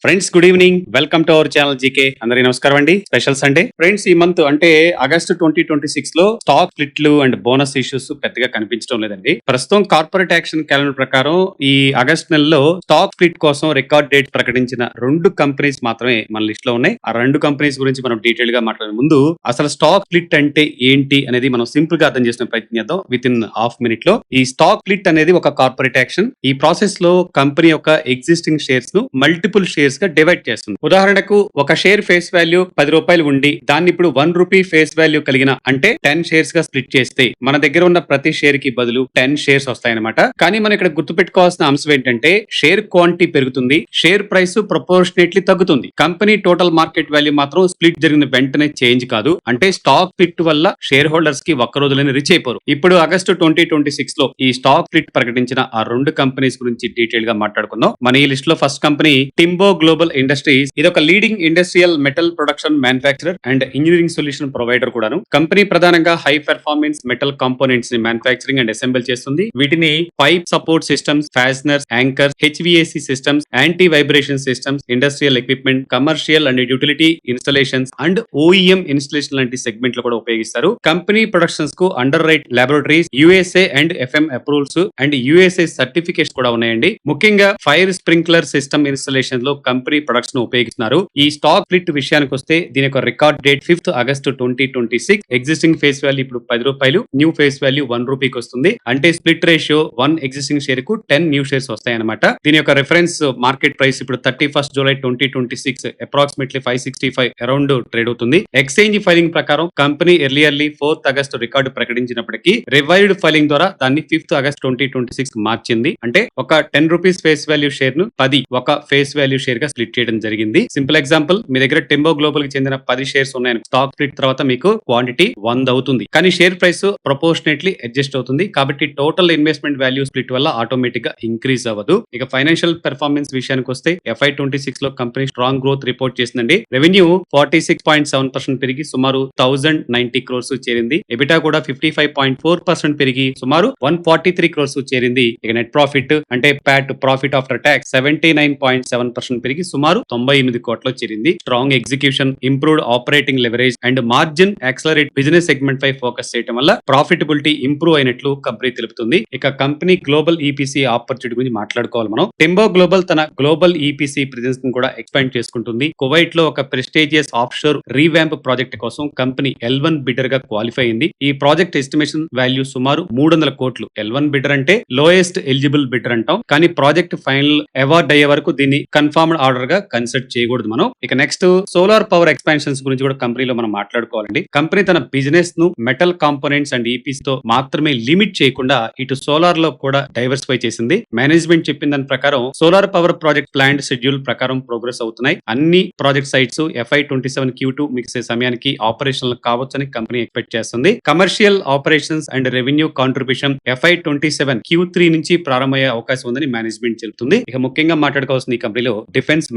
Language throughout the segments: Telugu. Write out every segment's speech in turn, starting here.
Friends good evening, welcome to our channel GK. అందరికీ నమస్కారం అండి. Special Sunday friends. ఈ మంత్ అంటే ఆగస్టు 2026 లో స్టాక్ స్ప్లిట్లు అండ్ బోనస్ ఇష్యూస్ పెద్దగా కనిపించడం లేదండి. ప్రస్తుతం కార్పొరేట్ యాక్షన్ క్యాలెండర్ ప్రకారం ఈ ఆగస్ట్ నెలలో స్టాక్ స్ప్లిట్ కోసం రికార్డ్ డేట్ ప్రకటించిన 2 కంపెనీస్ మాత్రమే మన లిస్ట్ లో ఉన్నాయి. ఆ 2 కంపెనీస్ గురించి మనం డీటెయిల్ గా మాట్లాడే ముందు అసలు స్టాక్ స్ప్లిట్ అంటే ఏంటి అనేది మనం సింపుల్ గా అర్థం చేసిన ప్రయత్నం చేద్దాం విత్ ఇన్ హాఫ్ మినిట్ లో. ఈ స్టాక్ స్ప్లిట్ అనేది ఒక కార్పొరేట్ యాక్షన్. ఈ ప్రాసెస్ లో కంపెనీ యొక్క ఎగ్జిస్టింగ్ షేర్స్ ను మల్టిపుల్ షేర్స్ గా డివైడ్ చేస్తుంది. ఉదాహరణకు ఒక షేర్ ఫేస్ వాల్యూ 10 రూపాయలు ఉండి దాన్ని ఇప్పుడు 1 రూపీ ఫేస్ వాల్యూ కలిగిన అంటే 10 షేర్స్ గా స్ప్లిట్ చేస్తే మన దగ్గర ఉన్న ప్రతి షేర్ కి బదులు 10 షేర్స్ వస్తాయన్నమాట. కానీ మనం ఇక్కడ గుర్తుపెట్టుకోవాల్సిన అంశం ఏంటంటే షేర్ క్వాంటిటీ పెరుగుతుంది, షేర్ ప్రైస్ ప్రపోర్షనేట్లీ తగ్గుతుంది. కంపెనీ టోటల్ మార్కెట్ వాల్యూ మాత్రం స్ప్లిట్ జరిగిన వెంటనే చేంజ్ కాదు. అంటే స్టాక్ స్ప్లిట్ వల్ల షేర్ హోల్డర్స్ కి ఒక్క రోజులోనే రీచ్ అయిపోరు. ఇప్పుడు ఆగస్టు 2026 లో ఈ స్టాక్ స్ప్లిట్ ప్రకటించిన ఆ 2 కంపెనీస్ గురించి డీటెయిల్ గా మాట్లాడుకుందాం. మన ఈ లిస్ట్ లో first company Timbo global industries. ఇది ఒక leading industrial metal production manufacturer and engineering solution provider కూడాను. కంపెనీ ప్రధానంగా హై పెర్ఫార్మెన్స్ మెటల్ కాంపోనెంట్స్ ని మ్యానుఫ్యాక్చరింగ్ అండ్ అసెంబుల్ చేస్తుంది. వీటిని pipe support systems, fasteners, anchors, HVAC systems, anti vibration systems, industrial equipment, commercial and utility installations and OEM installation లాంటి సెగ్మెంట్ లో కూడా ఉపయోగిస్తారు. కంపెనీ ప్రొడక్షన్స్ కు underwriter laboratories, USA and FM approvals and USA certificates కూడా ఉన్నాయండి. ముఖ్యంగా ఫైర్ స్ప్రింక్లర్ సిస్టమ్ ఇన్స్టాలేషన్ లో కంపెనీ ప్రొడక్ట్స్ ను ఉపయోగిస్తున్నారు. ఈ స్టాక్ స్ప్లిట్ విషయానికి వస్తే దీని యొక్క record date 5th August 2026. Existing face value ఇప్పుడు 10 రూపాయలు, న్యూ ఫేస్ వాల్యూ 1 రూపీకి వస్తుంది. అంటే స్ప్లిట్ రేషియో 1 ఎగ్జిస్టింగ్ షేర్ కు 10 న్యూ షేర్స్ వస్తాయన్నమాట. దీని యొక్క రిఫరెన్స్ మార్కెట్ ప్రైస్ ఇప్పుడు 31st July 2026 approximately 565 around trade అవుతుంది. ఎక్స్చేంజ్ ఫైలింగ్ ప్రకారం company earlier 4th August record ప్రకటించినప్పటికీ రివైవ్డ్ ఫైలింగ్ ద్వారా దాన్ని 5th ఆగస్ట్ 2026 మార్చింది. అంటే ఒక 10 రూపీస్ ఫేస్ వాల్యూ షేర్ ను 10 ఒక ఫేస్ వాల్యూ షేర్ గా స్ప్లిట్ చేయడం జరిగింది. సింపుల్ ఎగ్జాంపుల్, మీ దగ్గర టింబో గ్లోబల్ కి చెందిన 10 షేర్స్ ఉన్నాయి. స్టాక్ స్ప్లిట్ తర్వాత మీకు క్వాంటిటీ 100 అవుతుంది. కానీ షేర్ ప్రైస్ ప్రపోర్షనేట్లీ అడ్జస్ట్ అవుతుంది. కాబట్టి టోటల్ ఇన్వెస్ట్మెంట్ వాల్యూ స్ప్లిట్ వల్ల ఆటోమేటిక్ గా ఇంక్రీజ్ అవ్వదు. ఇక ఫైనాన్షియల్ పెర్ఫార్మెన్స్ విషయానికి వస్తే FY26 లో కంపెనీ స్ట్రాంగ్ గ్రోత్ రిపోర్ట్ చేసిందండి. రెవెన్యూ 46.7% పెరిగి సుమారు 1090 crores చేరింది. ఎబిటా కూడా 55.4% పెరిగి సుమారు 143 crores చేరింది. ఇక నెట్ ప్రాఫిట్ అంటే ప్యాట్, ప్రాఫిట్ ఆఫ్టర్ ట్యాక్స్ 79.7% పెరిగి సుమారు 98 కోట్ల చేరింది. Strong execution, improved operating leverage and margin accelerate business segment పై ఫోకస్ చేయడం వల్ల ప్రాఫిటబిలిటీ ఇంప్రూవ్ అయినట్లు కంపెనీ తెలుపుతుంది. ఇక కంపెనీ గ్లోబల్ ఈపీసీ ఆపర్చునిటీ గురించి మాట్లాడుకోవాలి మనం. టింబో గ్లోబల్ తన గ్లోబల్ ఈపీసీ ప్రెజెన్స్ ని కూడా ఎక్స్పాండ్ చేసుకుంటుంది. కువైట్ లో ఒక ప్రెస్టీజియస్ ఆఫ్షోర్ రీవ్యాంప్ ప్రాజెక్ట్ కోసం కంపెనీ L1 బిడ్డర్ గా క్వాలిఫై అయింది. ఈ ప్రాజెక్ట్ ఎస్టిమేషన్ వాల్యూ సుమారు 300 కోట్లు. L1 బిడ్డర్ అంటే లోయెస్ట్ ఎలిజిబుల్ బిడ్డర్ అంటాం. కానీ ప్రాజెక్ట్ ఫైనల్ అవార్డ్ అయ్యే వరకు దీన్ని కన్ఫర్మ్డ్ ఆర్డర్ గా కన్సిడర్ చేయకూడదు మనం. ఇక నెక్స్ట్ సోలార్ పవర్ ఎక్స్పాన్షన్స్ గురించి కూడా కంపెనీలో మనం మాట్లాడుకోవాలండి. కంపెనీ తన బిజినెస్ ను మెటల్ కాంపోనెంట్స్ అండ్ ఈపీస్ తో మాత్రమే లిమిట్ చేయకుండా ఇటు సోలార్ లో కూడా డైవర్సిఫై చేసింది. మేనేజ్మెంట్ చెప్పిన దాని ప్రకారం solar power project plan schedule ప్రకారం ప్రోగ్రెస్ అవుతున్నాయి. అన్ని ప్రాజెక్ట్ సైట్స్ FY27 Q2 మిక్సే సమయానికి ఆపరేషనల్ కావచ్చని కంపెనీ ఎక్స్పెక్ట్ చేస్తుంది. Commercial operations and revenue contribution FY27 Q3 నుంచి ప్రారంభమయ్యే అవకాశం ఉందని మేనేజ్మెంట్ చెబుతుంది. ఇక ముఖ్యంగా మాట్లాడుకోవాల్సిన ఈ కంపెనీలో డిఫెన్స్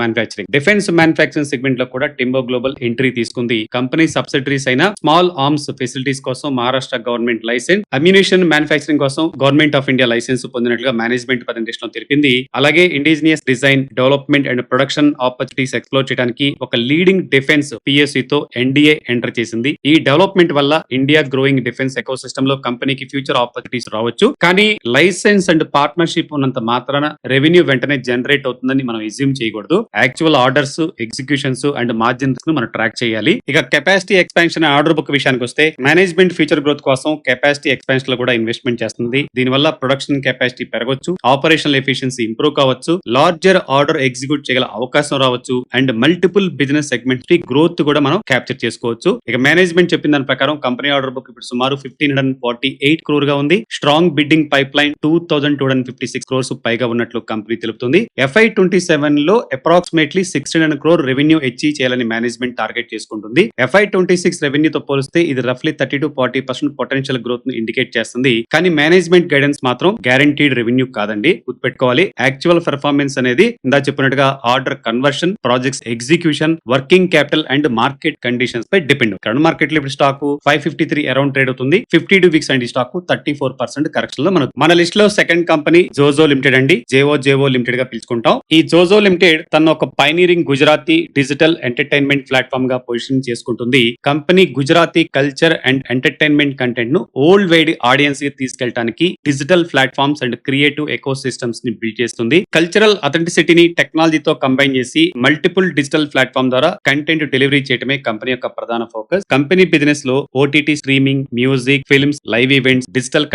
మ్యానుఫ్యాక్చరింగ్ సెగ్మెంట్ లో కూడా టింబో గ్లోబల్ ఎంట్రీ తీసుకుంది. కంపెనీ సబ్సిడరీస్ అయిన స్మాల్ ఆర్మ్స్ ఫెసిలిటీస్ కోసం Maharashtra government licence, ammunition manufacturing కోసం గవర్నమెంట్ ఆఫ్ ఇండియా లైసెన్స్ పొందినట్లుగా మేనేజ్మెంట్ ప్రజెంటేషన్ లో తెలిపింది. అలాగే indigenous design, development and production opportunities explore చేయడానికి ఒక లీడింగ్ డిఫెన్స్ PSU తో NDA ఎంటర్ చేసింది. ఈ డెవలప్మెంట్ వల్ల ఇండియా గ్రోయింగ్ డిఫెన్స్ ఎకోసిస్టమ్ లో కంపెనీకి ఫ్యూచర్ ఆపర్చునిటీస్ రావచ్చు. కానీ లైసెన్స్ అండ్ పార్ట్నర్షిప్ ఉన్నంత మాత్రాన రెవెన్యూ వెంటనే జనరేట్ అవుతుందని మనం ఎజ్యూమ్ చేయకూడదు. Actual orders, executions and margins ను మనం ట్రాక్ చేయాలి. ఇక కెపాసిటీ ఎక్స్పాన్షన్ ఆర్డర్ బుక్ విషయానికి వస్తే మేనేజ్మెంట్ ఫ్యూచర్ గ్రోత్ కోసం కెపాసిటీ ఎక్స్పాన్షన్ లో కూడా ఇన్వెస్ట్మెంట్ చేస్తుంది. దీనివల్ల ప్రొడక్షన్ కెపాసిటీ పెరగవచ్చు, ఆపరేషనల్ ఎఫిషియన్సీ ఇంప్రూవ్ కావచ్చు, లార్జర్ ఆర్డర్ ఎగ్జిక్యూట్ చేయగల అవకాశం రావచ్చు and multiple business segments growth కూడా మనం క్యాప్చర్ చేసుకోవచ్చు. ఇక మేనేజ్మెంట్ చెప్పిన దాని ప్రకారం కంపెనీ ఆర్డర్ బుక్ ఇప్పుడు సుమారు 1548 crore గా ఉంది. Strong bidding pipeline 2256 crores పైగా ఉన్నట్లు కంపెనీ తెలుపుతుంది. FY27 లో అప్రాక్సిమేట్లీ 1600 crore రెవెన్యూ అచీవ్ చేయాలని మేనేజ్మెంట్ టార్గెట్ చేసుకుంటుంది. FY26 రెవెన్యూతో పోలిస్తే ఇది రఫ్లీ 30-40% పొటెన్షియల్ గ్రోత్ ను ఇండికేట్ చేస్తుంది. కానీ మేనేజ్మెంట్ గైడెన్స్ మాత్రం గ్యారంటీడ్ రెవెన్యూ కాదండి, గుర్తుపెట్టుకోవాలి. యాక్చువల్ పెర్ఫార్మెన్స్ అనేది ఇందా చెప్పినట్టుగా order conversion, projects execution, working capital and market conditions పై డిపెండ్. కరెంట్ మార్కెట్ లో ఇప్పుడు స్టాక్ 553 అరౌండ్ ట్రేడ్ అవుతుంది. 52 వీక్స్ అండి స్టాక్ 34% కరెక్షన్ లో మన లిస్ట్ లో సెకండ్ కంపెనీ జోజో లిమిటెడ్ అండి. జేఓ లిమిటెడ్ గా పిలుచుకుంటాం. ఈ జోజో లిమిటెడ్ లిమిటెడ్ తన ఒక pioneering Gujarati digital entertainment platform గా పొజిషన్ చేసుకుంటుంది. Company Gujarati culture and entertainment content ను ఓల్డ్ వైడ్ ఆడియన్స్ కి తీసుకెళ్ళడానికి digital platforms and creative ecosystems ని బిల్డ్ చేస్తుంది. కల్చరల్ అథెంటిసిటీని టెక్నాలజీతో కంబైన్ చేసి మల్టిపుల్ డిజిటల్ ప్లాట్ఫామ్ ద్వారా కంటెంట్ డెలివరీ చేయడమే కంపెనీ యొక్క ప్రధాన ఫోకస్. కంపెనీ బిజినెస్ లో OTT streaming, music, films, live events, digital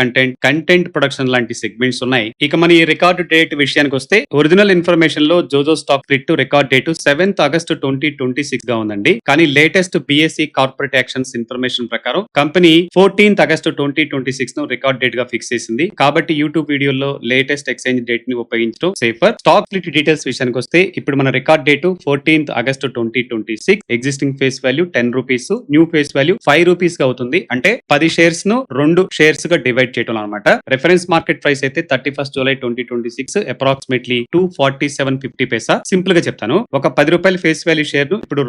content production లాంటి సెగ్మెంట్స్ ఉన్నాయి. ఇక మన ఈ రికార్డు డేట్ విషయానికి వస్తే ఒరిజినల్ ఇన్ఫర్మేషన్ లో జోజో stock split record date 7th August 2026 గా ఉందండి. కానీ latest BSE corporate actions information ప్రకారం కంపెనీ 14th August 2026 ను రికార్డ్ డేట్ గా ఫిక్స్ చేసింది. కాబట్టి యూట్యూబ్ వీడియోలో లేటెస్ట్ ఎక్స్చేంజ్ డేట్ ని ఉపయోగించడం సేఫర్. స్టాక్ స్ప్లిట్ డీటెయిల్స్ విషయానికి వస్తే ఇప్పుడు మన record date 14th August 2026. Existing face value 10 rupees, new face value 5 rupees గా అవుతుంది. అంటే 10 షేర్స్ ను 2 షేర్స్ గా డివైడ్ చేయడం అనమాట. రెఫరెన్స్ మార్కెట్ ప్రైస్ అయితే 31st July 2026 అప్రాక్సిమేట్లీ 247.50 పైసా. సింపుల్ గా చెప్తాను, ఒక 10 రూపాయల ఫేస్ వాల్యూ షేర్ ను ఇప్పుడు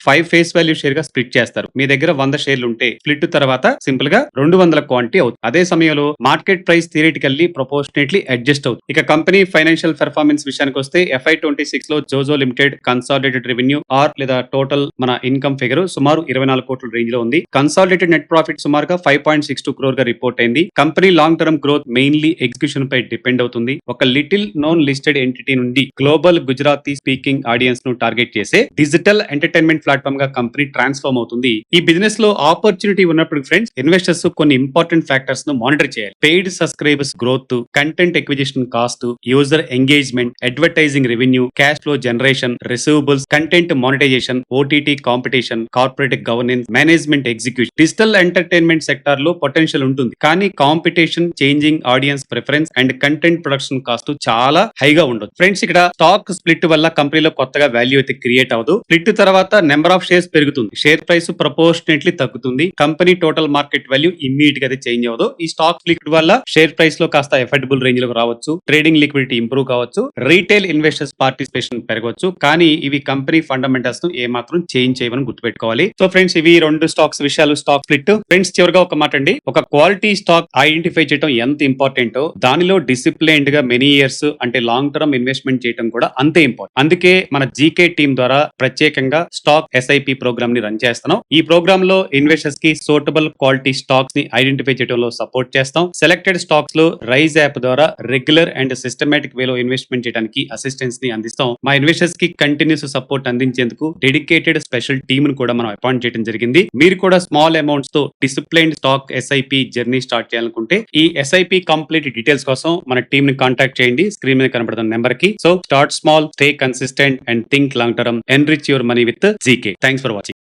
5 ఫేస్ వాల్యూ షేర్ గా స్ప్లిట్ చేస్తారు. మీ దగ్గర 100 షేర్లు ఉంటే స్ప్లిట్ తర్వాత సింపుల్ గా 200 క్వాంటిటీ అవుతుంది. అదే సమయంలో market price theoretically proportionately adjust అవుతుంది. ఇక కంపెనీ ఫైనాన్షియల్ పెర్ఫార్మెన్స్ విషయానికి వస్తే FY26 లో జోజో లిమిటెడ్ కన్సాలిడేటెడ్ రెవెన్యూ లేదా టోటల్ మన ఇన్కమ్ ఫిగర్ సుమారు 24 కోట్ల రేంజ్ లో ఉంది. కన్సాలిడేటెడ్ నెట్ ప్రాఫిట్ సుమారుగా 5.62 crore గా రిపోర్ట్ అయింది. Company long term growth mainly execution పై డిపెండ్ అవుతుంది. ఒక లిటిల్ నోన్ లిస్టెడ్ ఎంటిటీ నుండి గ్లోబల్ గుజరాతీ స్పీకింగ్ ఆడియన్స్ ను టార్గెట్ చేసే డిజిటల్ ఎంటర్టైన్మెంట్ ప్లాట్ఫామ్ గా కంపెనీ ట్రాన్స్ఫార్మ్ అవుతుంది. ఈ బిజినెస్ లో ఆపర్చునిటీ ఉన్నప్పుడు ఫ్రెండ్స్, ఇన్వెస్టర్స్ కొన్ని ఇంపార్టెంట్ ఫ్యాక్టర్స్ ను మానిటర్ చేయాలి. Paid subscribers growth, content acquisition cost, user engagement, advertising revenue, cash flow generation, receivables, content monetisation, OTT competition, corporate governance, management execution. Digital entertainment sector లో పొటెన్షియల్ ఉంటుంది, కానీ competition, changing audience preference and content production cost చాలా హైగా ఉండదు. ఫ్రెండ్స్, ఇక్కడ స్టాక్ స్ప్లిట్ వల్ల కంపెనీలో కొత్తగా వాల్యూ అయితే క్రియేట్ అవ్వదు. స్ప్లిట్ తర్వాత నెంబర్ ఆఫ్ షేర్స్ పెరుగుతుంది, షేర్ ప్రైస్ ప్రపోర్షనేట్లీ తగ్గుతుంది. Company total market value immediate గా అయితే చేంజ్ అవ్వదు. ఈ స్టాక్ స్ప్లిట్ వల్ల షేర్ ప్రైస్ లో కాస్త ఎఫర్డబుల్ రేంజ్ లో రావచ్చు, ట్రేడింగ్ లిక్విడిటీ ఇంప్రూవ్ కావచ్చు, రీటైల్ ఇన్వెస్టర్స్ పార్టిసిపేషన్ పెరగవచ్చు. కానీ ఇవి కంపెనీ ఫండమెంటల్స్ ను ఏమాత్రం చేంజ్ చేయమని గుర్తుపెట్టుకోవాలి. సో ఫ్రెండ్స్, ఇవి 2 స్టాక్స్ విషయాలు, స్టాక్ స్ప్లిట్. ఫ్రెండ్స్, చివరిగా ఒక మాట అండి, ఒక క్వాలిటీ స్టాక్ ఐడెంటిఫై చేయడం ఎంత ఇంపార్టెంటో దానిలో డిసిప్లైన్డ్ గా మెనీ ఇయర్స్ అంటే లాంగ్ టర్మ్ ఇన్వెస్ట్మెంట్ చేయడం కూడా అంతే ఇంపార్టెంట్. అందుకే మన జీకే టీమ్ ద్వారా ప్రత్యేకంగా స్టాక్ SIP ప్రోగ్రామ్ ని రన్ చేస్తున్నాం. ఈ ప్రోగ్రామ్ లో ఇన్వెస్టర్స్ కి సూటబుల్ క్వాలిటీ స్టాక్స్ ని ఐడెంటిఫై చేయడంలో సపోర్ట్ చేస్తాం. సెలెక్టెడ్ స్టాక్స్ లో రైజ్ యాప్ ద్వారా రెగ్యులర్ అండ్ సిస్టమేటిక్ వేలో ఇన్వెస్ట్మెంట్ చేయడానికి అసిస్టెన్స్ ని అందిస్తాం. మా ఇన్వెస్టర్స్ కి కంటిన్యూస్ సపోర్ట్ అందించేందుకు డెడికేటెడ్ స్పెషల్ టీమ్ ను కూడా మనం అపాయింట్ చేయడం జరిగింది. మీరు కూడా స్మాల్ అమౌంట్స్ తో disciplined stock SIP journey start చేయాలనుకుంటే ఈ SIP కంప్లీట్ డీటెయిల్స్ కోసం మన టీమ్ ని కాంటాక్ట్ చేయండి స్క్రీన్ మీద కనబడుతున్న నెంబర్ కి. So start small, stay consistent and think long term. Enrich your money with GK. Thanks for watching.